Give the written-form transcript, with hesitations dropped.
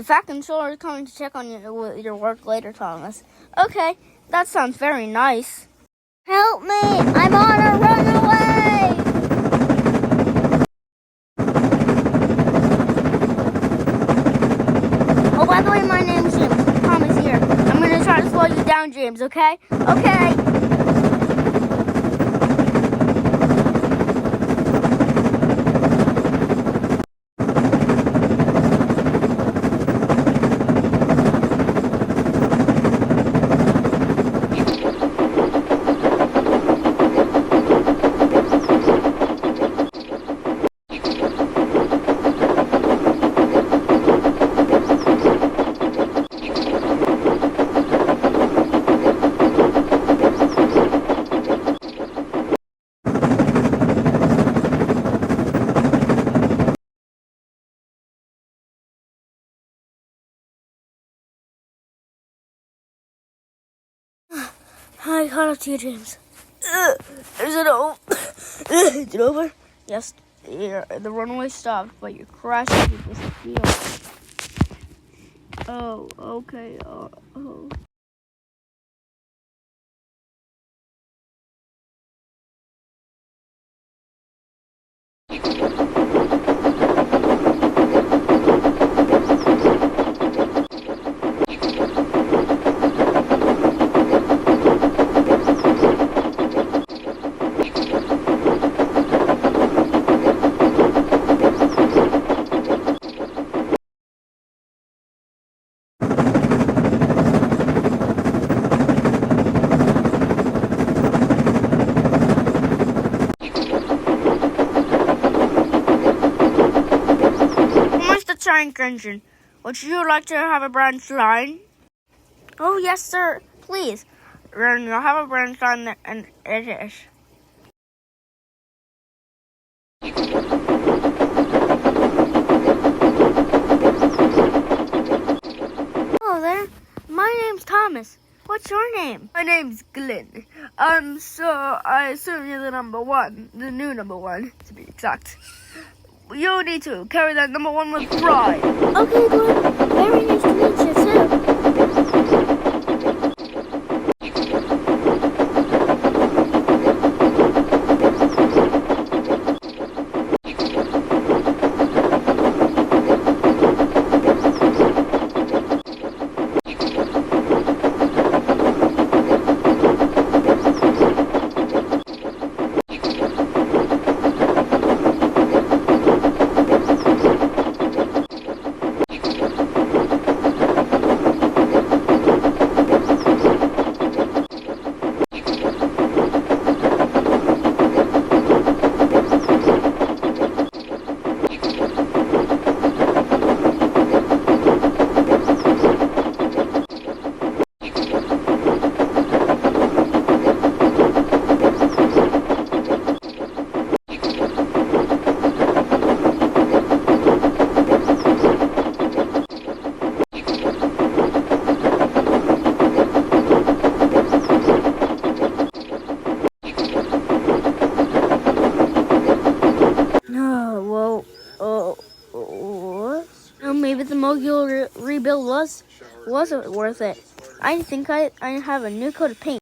The fact controller is coming to check on your work later, Thomas. Okay, that sounds very nice. Help me! I'm on a runaway! Oh, by the way, my name's James. Thomas here. I'm gonna try to slow you down, James, okay? Okay! I caught up to you, James. Is it over? Is it over? Yes, the runaway stopped, but your crash was field. Oh, okay. Oh. Tank engine. Would you like to have a branch line? Oh, yes, sir. Please. Then you'll have a branch line, and it is. Hello there. My name's Thomas. What's your name? My name's Glenn. So I assume you're the number one, the new number one, to be exact. You need to carry that number one with pride. Okay, Glenn. Very nice to meet you, too. Maybe the modular rebuild wasn't worth it. I think I have a new coat of paint.